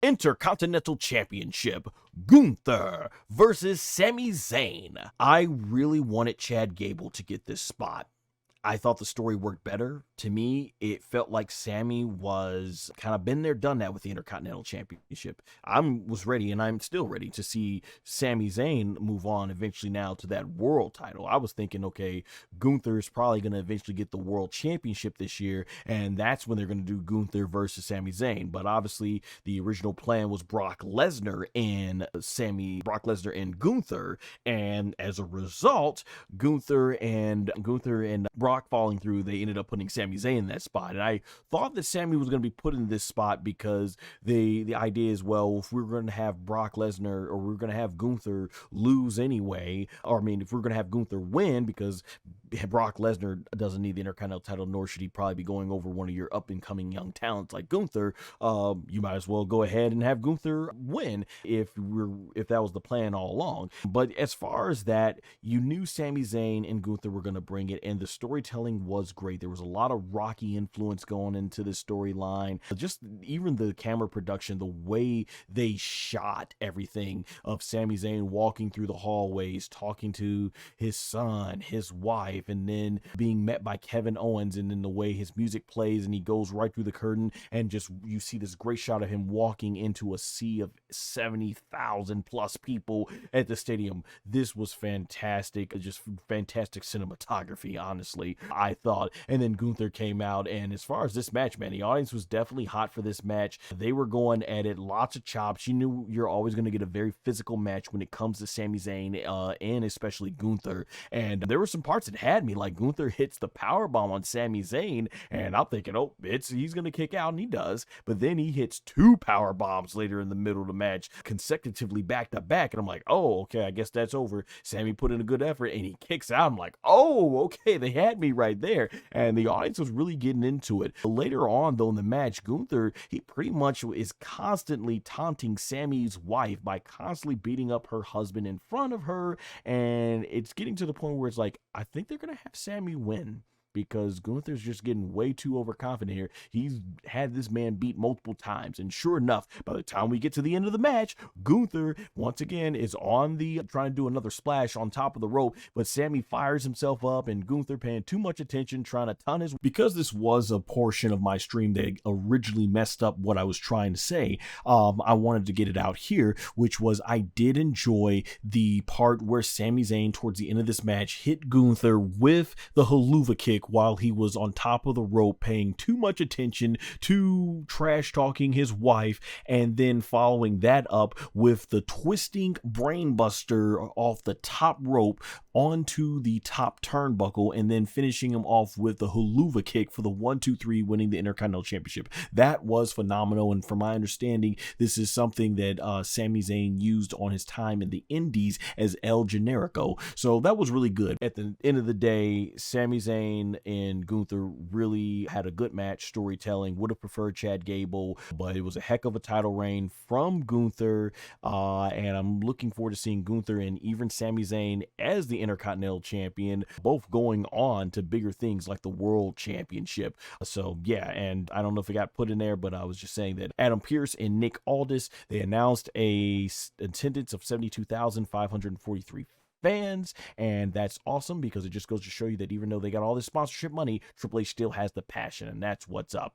Intercontinental Championship, Gunther versus Sami Zayn. I really wanted Chad Gable to get this spot. I thought the story worked better. To me, it felt like Sami was kind of been there, done that with the Intercontinental Championship. I was ready, and I'm still ready to see Sami Zayn move on eventually now to that world title. I was thinking, okay, Gunther's probably going to eventually get the world championship this year, and that's when they're going to do Gunther versus Sami Zayn. But obviously, the original plan was Brock Lesnar and Gunther, and as a result, Gunther and Brock falling through, they ended up putting Sami Zayn in that spot. And I thought that Sami was going to be put in this spot because the idea is, well, if we're going to have Brock Lesnar or we're going to have Gunther lose anyway, or I mean, if we're going to have Gunther win, because Brock Lesnar doesn't need the Intercontinental title, nor should he probably be going over one of your up-and-coming young talents like Gunther, you might as well go ahead and have Gunther win if that was the plan all along. But as far as that, you knew Sami Zayn and Gunther were going to bring it, and the storytelling was great. There was a lot of Rocky influence going into this storyline. Just even the camera production, the way they shot everything of Sami Zayn walking through the hallways, talking to his son, his wife, and then being met by Kevin Owens, and then the way his music plays and he goes right through the curtain, and just you see this great shot of him walking into a sea of 70,000 plus people at the stadium. This was fantastic, just fantastic cinematography, honestly, I thought. And then Gunther came out, and as far as this match, man, the audience was definitely hot for this match. They were going at it, lots of chops. You knew you're always going to get a very physical match when it comes to Sami Zayn and especially Gunther. And there were some parts that had me, like Gunther hits the powerbomb on Sami Zayn, and I'm thinking, oh, he's going to kick out, and he does. But then he hits two power bombs later in the middle of the match, consecutively back to back, and I'm like, oh, okay, I guess that's over. Sami put in a good effort, and he kicks out. I'm like, oh, okay, they had me right there. And the audience was really getting into it. Later on, though, in the match, Gunther, he pretty much is constantly taunting Sami's wife by constantly beating up her husband in front of her, and it's getting to the point where it's like, I think they're gonna have Sami win, because Gunther's just getting way too overconfident here. He's had this man beat multiple times, and sure enough, by the time we get to the end of the match, Gunther once again is on the trying to do another splash on top of the rope, but Sami fires himself up, and Gunther paying too much attention, trying to ton his. Because this was a portion of my stream that originally messed up what I was trying to say, I wanted to get it out here, which was I did enjoy the part where Sami Zayn towards the end of this match hit Gunther with the haluva kick while he was on top of the rope, paying too much attention to trash talking his wife, and then following that up with the twisting brainbuster off the top rope onto the top turnbuckle, and then finishing him off with the haluva kick for the 1-2-3, winning the Intercontinental Championship. That was phenomenal, and from my understanding, this is something that Sami Zayn used on his time in the Indies as El Generico, so that was really good. At the end of the day, Sami Zayn and Gunther really had a good match. Storytelling, would have preferred Chad Gable, but it was a heck of a title reign from Gunther, and I'm looking forward to seeing Gunther and even Sami Zayn as the Intercontinental Champion, both going on to bigger things like the World Championship. So yeah, and I don't know if it got put in there, but I was just saying that Adam Pearce and Nick Aldis, they announced a attendance of 72,543 fans, and that's awesome, because it just goes to show you that even though they got all this sponsorship money, Triple H still has the passion, and that's what's up.